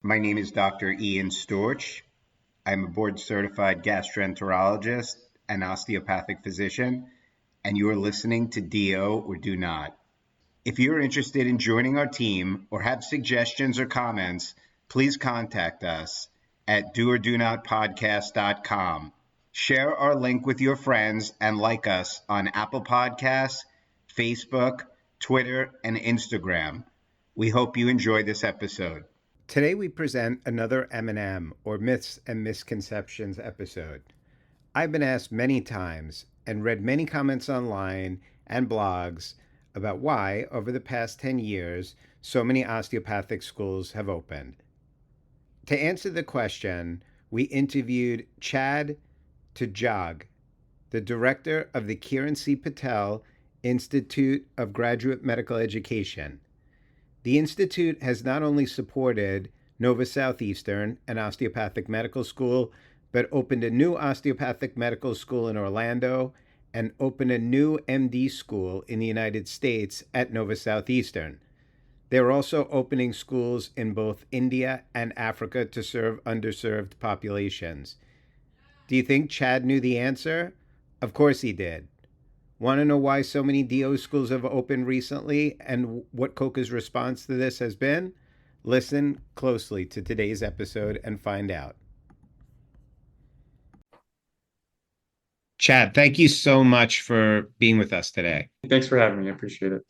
My name is Dr. Ian Storch. I'm a board-certified gastroenterologist and osteopathic physician, and you are listening to DO or Do Not. If you're interested in joining our team or have suggestions or comments, please contact us at doordonotpodcast.com. Share our link with your friends and like us on Apple Podcasts, Facebook, Twitter, and Instagram. We hope you enjoy this episode. Today we present another M&M, or Myths and Misconceptions episode. I've been asked many times and read many comments online and blogs about why, over the past 10 years, so many osteopathic schools have opened. To answer the question, we interviewed Chad Toujague, the director of the Kiran C Patel Institute of Graduate Medical Education. The Institute has not only supported Nova Southeastern, an osteopathic medical school, but opened a new osteopathic medical school in Orlando and opened a new MD school in the United States at Nova Southeastern. They're also opening schools in both India and Africa to serve underserved populations. Do you think Chad knew the answer? Of course he did. Want to know why so many DO schools have opened recently and what Coca's response to this has been? Listen closely to today's episode and find out. Chad, thank you so much for being with us today. Thanks for having me. I appreciate it.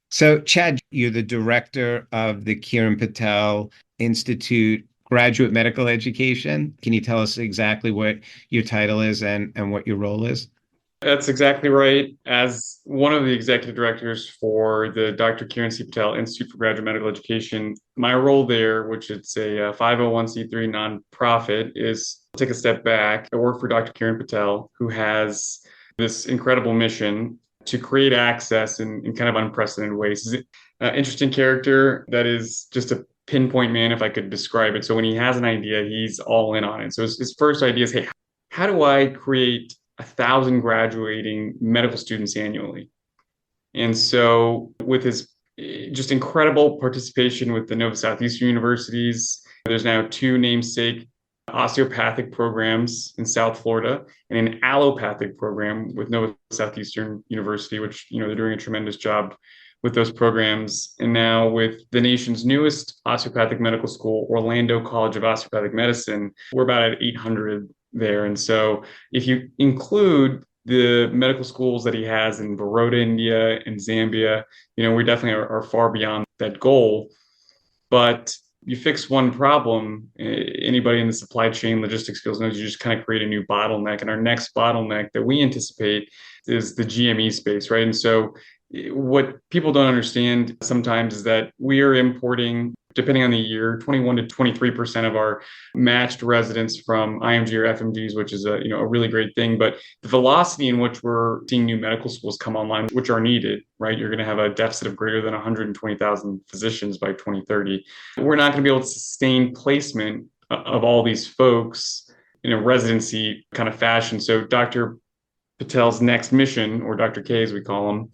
So, Chad, you're the director of the Kiran Patel Institute Graduate Medical Education. Can you tell us exactly what your title is and what your role is? That's exactly right. As one of the executive directors for the Dr. Kiran C Patel Institute for Graduate Medical Education, my role there, which it's a 501c3 nonprofit, is take a step back. I work for Dr. Kiran Patel, who has this incredible mission to create access in kind of unprecedented ways. He's an interesting character that is just a pinpoint man, if I could describe it. So when he has an idea, he's all in on it. So his first idea is, hey, how do I create 1,000 graduating medical students annually? And so with his just incredible participation with the Nova Southeastern universities, there's now 2 namesake osteopathic programs in South Florida and an allopathic program with Nova Southeastern University, which, they're doing a tremendous job with those programs. And now with the nation's newest osteopathic medical school, Orlando College of Osteopathic Medicine, we're about at 800 there. And so if you include the medical schools that he has in Baroda, India, and Zambia, we definitely are far beyond that goal. But you fix one problem, anybody in the supply chain logistics field knows you just kind of create a new bottleneck. And our next bottleneck that we anticipate is the GME space, right? And so what people don't understand sometimes is that we are importing, depending on the year, 21 to 23% of our matched residents from IMG or FMGs, which is a really great thing. But the velocity in which we're seeing new medical schools come online, which are needed, right? You're going to have a deficit of greater than 120,000 physicians by 2030. We're not going to be able to sustain placement of all these folks in a residency kind of fashion. So Dr. Patel's next mission, or Dr. K as we call him,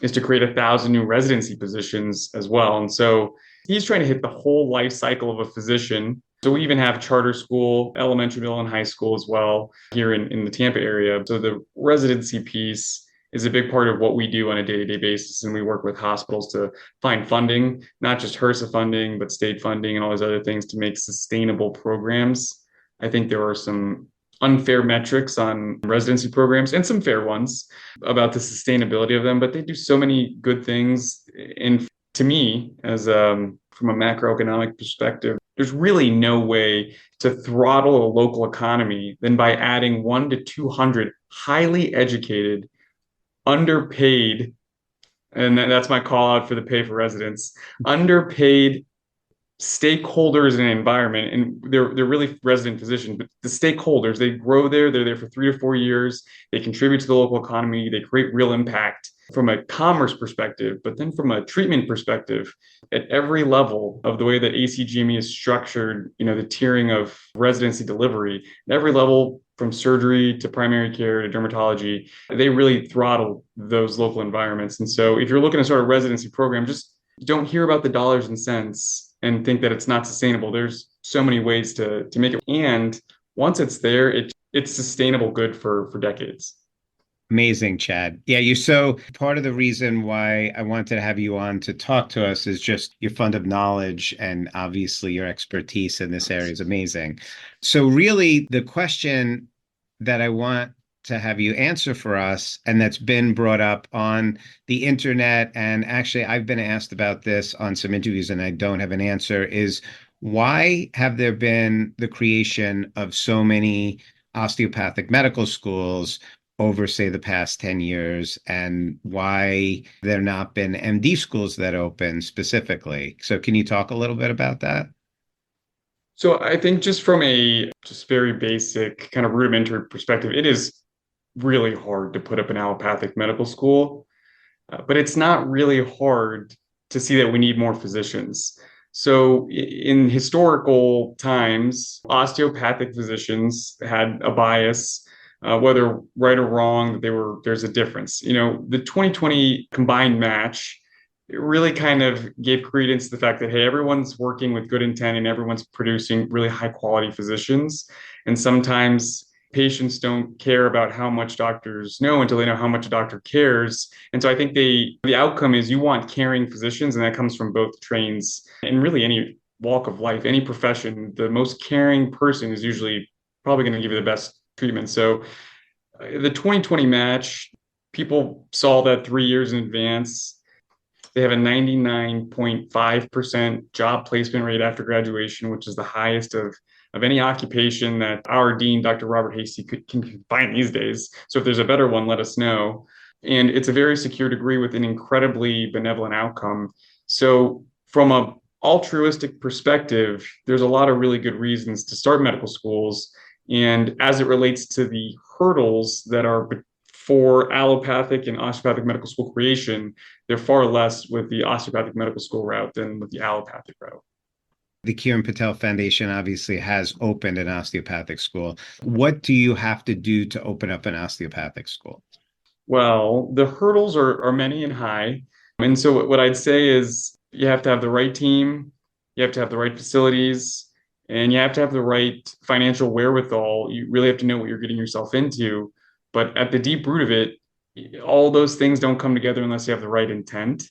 is to create 1,000 new residency positions as well. And so he's trying to hit the whole life cycle of a physician. So we even have charter school, elementary, middle, and high school as well here in the Tampa area. So the residency piece is a big part of what we do on a day-to-day basis. And we work with hospitals to find funding, not just HRSA funding, but state funding and all those other things to make sustainable programs. I think there are some unfair metrics on residency programs and some fair ones about the sustainability of them, but they do so many good things. And to me, as from a macroeconomic perspective, there's really no way to throttle a local economy than by adding 1 to 200 highly educated, underpaid, and that's my call out for the pay for residents, underpaid stakeholders in an environment. And they're really resident physicians, but the stakeholders, they grow there, they're there for 3 to 4 years, they contribute to the local economy, they create real impact from a commerce perspective, but then from a treatment perspective, at every level of the way that ACGME is structured, the tiering of residency delivery, at every level from surgery to primary care to dermatology, they really throttle those local environments. And so if you're looking at sort of residency program, just don't hear about the dollars and cents and think that it's not sustainable. There's so many ways to make it. And once it's there, it's sustainable good for decades. Amazing, Chad. Yeah, you're so part of the reason why I wanted to have you on to talk to us is just your fund of knowledge and obviously your expertise in this area is amazing. So really the question that I want to have you answer for us, and that's been brought up on the internet, and actually I've been asked about this on some interviews and I don't have an answer, is why have there been the creation of so many osteopathic medical schools over, say, the past 10 years, and why there not been MD schools that open specifically? So can you talk a little bit about that? So I think just from a just very basic kind of rudimentary perspective, it is really hard to put up an allopathic medical school, but it's not really hard to see that we need more physicians. So in historical times, osteopathic physicians had a bias, whether right or wrong, there's a difference. The 2020 combined match, it really kind of gave credence to the fact that, hey, everyone's working with good intent and everyone's producing really high quality physicians. And sometimes patients don't care about how much doctors know until they know how much a doctor cares. And so I think the outcome is you want caring physicians, and that comes from both trains and really any walk of life, any profession. The most caring person is usually probably going to give you the best treatment. So the 2020 match, people saw that 3 years in advance. They have a 99.5% job placement rate after graduation, which is the highest of any occupation that our dean, Dr. Robert Hasty, can find these days. So if there's a better one, let us know. And it's a very secure degree with an incredibly benevolent outcome. So from a altruistic perspective, there's a lot of really good reasons to start medical schools. And as it relates to the hurdles that are for allopathic and osteopathic medical school creation, they're far less with the osteopathic medical school route than with the allopathic route. The Kiran Patel Foundation obviously has opened an osteopathic school. What do you have to do to open up an osteopathic school? Well, the hurdles are many and high. And so what I'd say is you have to have the right team, you have to have the right facilities, and you have to have the right financial wherewithal. You really have to know what you're getting yourself into. But at the deep root of it, all those things don't come together unless you have the right intent.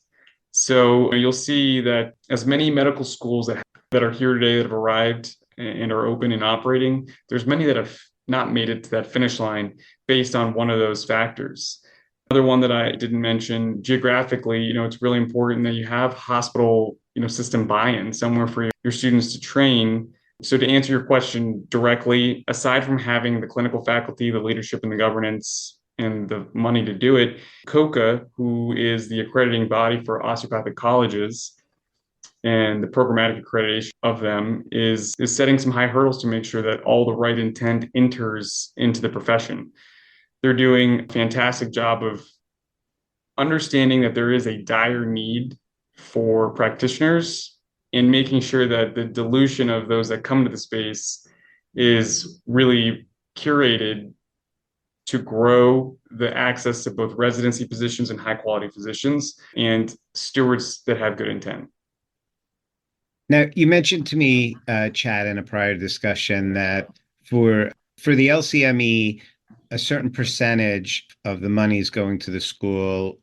So you'll see that as many medical schools that are here today that have arrived and are open and operating, there's many that have not made it to that finish line based on one of those factors. Another one that I didn't mention, geographically, it's really important that you have hospital, system buy-in somewhere for your students to train. So to answer your question directly, aside from having the clinical faculty, the leadership and the governance and the money to do it, Coca, who is the accrediting body for osteopathic colleges and the programmatic accreditation of them, is setting some high hurdles to make sure that all the right intent enters into the profession. They're doing a fantastic job of understanding that there is a dire need for practitioners and making sure that the dilution of those that come to the space is really curated to grow the access to both residency positions and high quality physicians and stewards that have good intent. Now, you mentioned to me, Chad, in a prior discussion that for the LCME, a certain percentage of the monies going to the school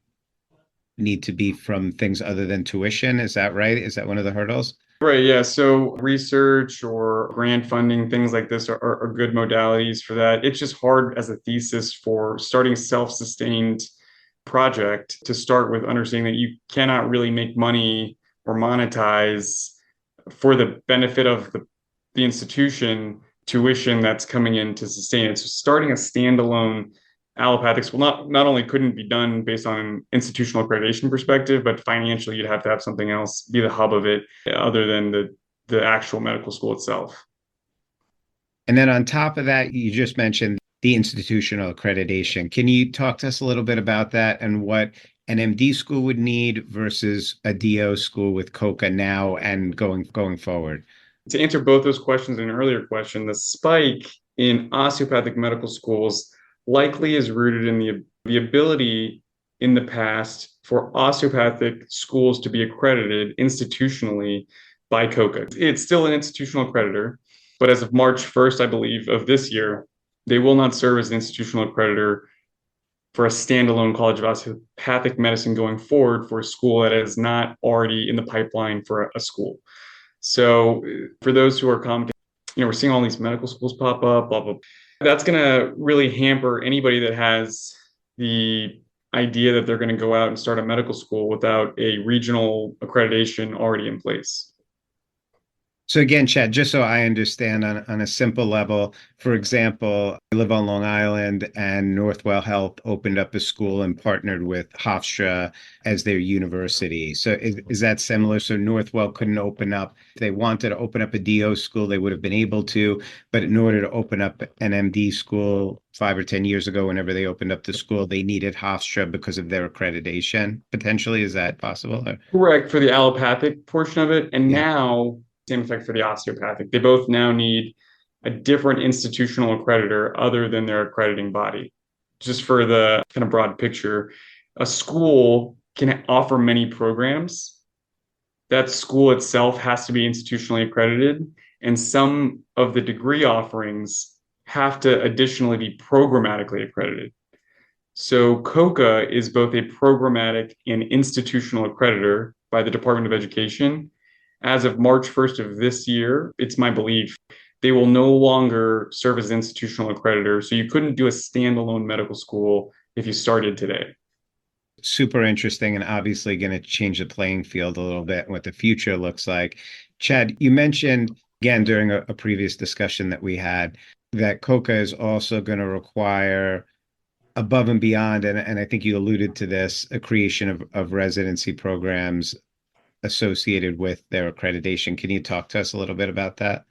need to be from things other than tuition. Is that right? Is that one of the hurdles? Right, yeah. So research or grant funding, things like this are good modalities for that. It's just hard as a thesis for starting self-sustained project to start with understanding that you cannot really make money or monetize for the benefit of the institution tuition that's coming in to sustain it. So starting a standalone allopathic school not only couldn't be done based on an institutional accreditation perspective, but financially you'd have to have something else be the hub of it other than the actual medical school itself. And then on top of that, you just mentioned the institutional accreditation. Can you talk to us a little bit about that and what an MD school would need versus a DO school with Coca now and going forward? To answer both those questions in an earlier question, the spike in osteopathic medical schools likely is rooted in the ability in the past for osteopathic schools to be accredited institutionally by Coca. It's still an institutional accreditor, but as of March 1st, I believe, of this year, they will not serve as an institutional accreditor for a standalone College of Osteopathic Medicine going forward for a school that is not already in the pipeline for a school. So for those who are commenting, we're seeing all these medical schools pop up, blah, blah. That's going to really hamper anybody that has the idea that they're going to go out and start a medical school without a regional accreditation already in place. So again, Chad, just so I understand on a simple level, for example, I live on Long Island and Northwell Health opened up a school and partnered with Hofstra as their university. So is that similar? So Northwell couldn't open up, if they wanted to open up a DO school, they would have been able to, but in order to open up an MD school 5 or 10 years ago, whenever they opened up the school, they needed Hofstra because of their accreditation. Potentially, is that possible? Correct, for the allopathic portion of it. And Yeah. now same effect for the osteopathic. They both now need a different institutional accreditor other than their accrediting body. Just for the kind of broad picture, a school can offer many programs. That school itself has to be institutionally accredited, and some of the degree offerings have to additionally be programmatically accredited. So Coca is both a programmatic and institutional accreditor by the Department of Education. As of March 1st of this year, it's my belief they will no longer serve as an institutional accreditor. So you couldn't do a standalone medical school if you started today. Super interesting and obviously going to change the playing field a little bit and what the future looks like. Chad, you mentioned again during a previous discussion that we had that Coca is also going to require above and beyond, and I think you alluded to this, a creation of residency programs associated with their accreditation. Can you talk to us a little bit about that?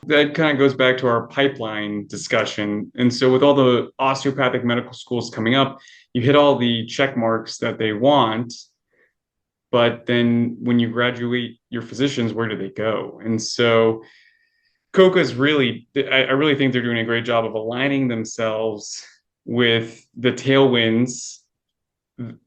That kind of goes back to our pipeline discussion. And so with all the osteopathic medical schools coming up, you hit all the check marks that they want, but then when you graduate your physicians, where do they go? And so Coca is really, I really think they're doing a great job of aligning themselves with the tailwinds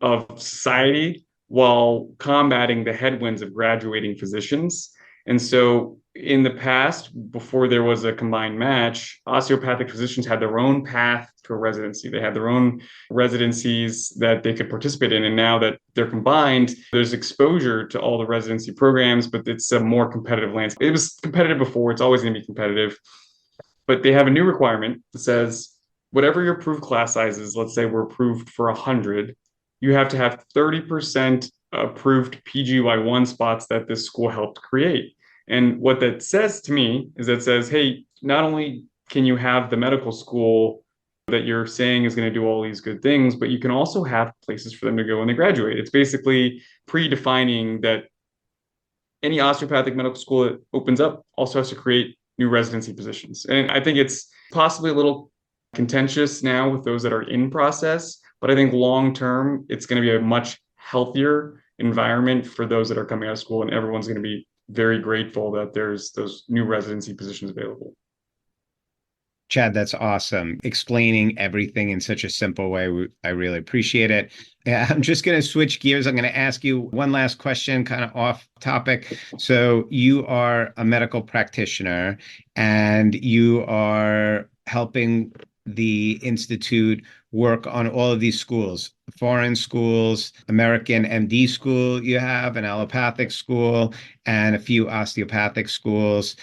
of society while combating the headwinds of graduating physicians. And so in the past, before there was a combined match, osteopathic physicians had their own path to a residency. They had their own residencies that they could participate in. And now that they're combined, there's exposure to all the residency programs, but it's a more competitive landscape. It was competitive before, it's always going to be competitive. But they have a new requirement that says, whatever your approved class size is, let's say we're approved for 100, you have to have 30% approved PGY1 spots that this school helped create. And what that says to me is that says, hey, not only can you have the medical school that you're saying is going to do all these good things, but you can also have places for them to go when they graduate. It's basically predefining that any osteopathic medical school that opens up also has to create new residency positions. And I think it's possibly a little contentious now with those that are in process, but I think long term, it's going to be a much healthier environment for those that are coming out of school, and everyone's going to be very grateful that there's those new residency positions available. Chad, that's awesome. Explaining everything in such a simple way. I really appreciate it. I'm just going to switch gears. I'm going to ask you one last question, kind of off topic. So you are a medical practitioner and you are helping the Institute work on all of these schools, foreign schools, American MD school you have, an allopathic school, and a few osteopathic schools.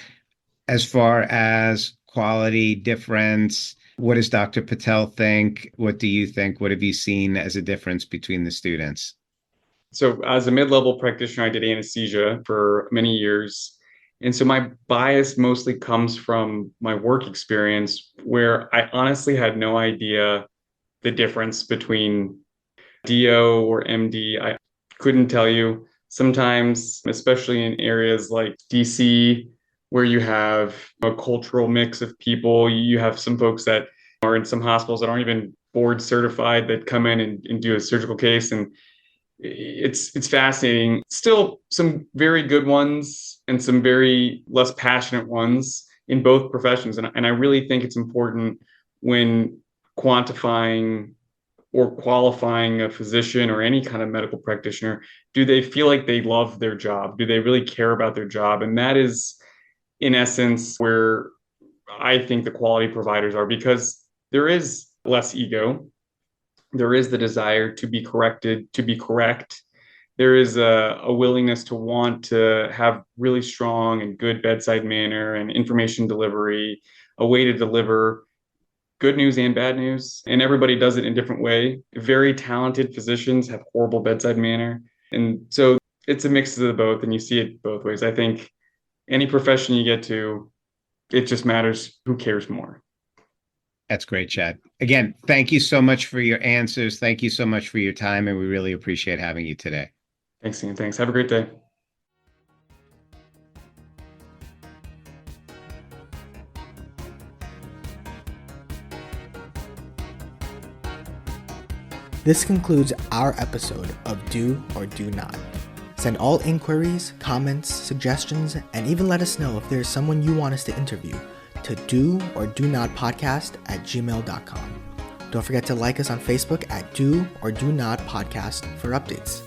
As far as quality difference, what does Dr. Patel think? What do you think? What have you seen as a difference between the students? So as a mid-level practitioner, I did anesthesia for many years. And so my bias mostly comes from my work experience, where I honestly had no idea the difference between DO or MD. I couldn't tell you. Sometimes, especially in areas like DC, where you have a cultural mix of people, you have some folks that are in some hospitals that aren't even board certified that come in and do a surgical case. And it's fascinating. Still some very good ones and some very less passionate ones in both professions. And I really think it's important when quantifying or qualifying a physician or any kind of medical practitioner, do they feel like they love their job? Do they really care about their job? And that is, in essence, where I think the quality providers are, because there is less ego. There is the desire to be corrected, to be correct. There is a willingness to want to have really strong and good bedside manner and information delivery, a way to deliver good news and bad news. And everybody does it in a different way. Very talented physicians have horrible bedside manner. And so it's a mix of both, and you see it both ways. I think any profession you get to, it just matters who cares more. That's great, Chad. Again, thank you so much for your answers. Thank you so much for your time, and we really appreciate having you today. Thanks, Ian. Thanks. Have a great day. This concludes our episode of Do or Do Not. Send all inquiries, comments, suggestions, and even let us know if there's someone you want us to interview to doordonotpodcast@gmail.com. Don't forget to like us on Facebook at Do or Do Not Podcast for updates.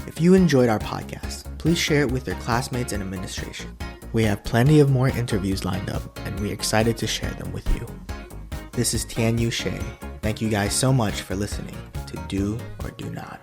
If you enjoyed our podcast, please share it with your classmates and administration. We have plenty of more interviews lined up, and we're excited to share them with you. This is Tianyu Shea. Thank you guys so much for listening to Do or Do Not.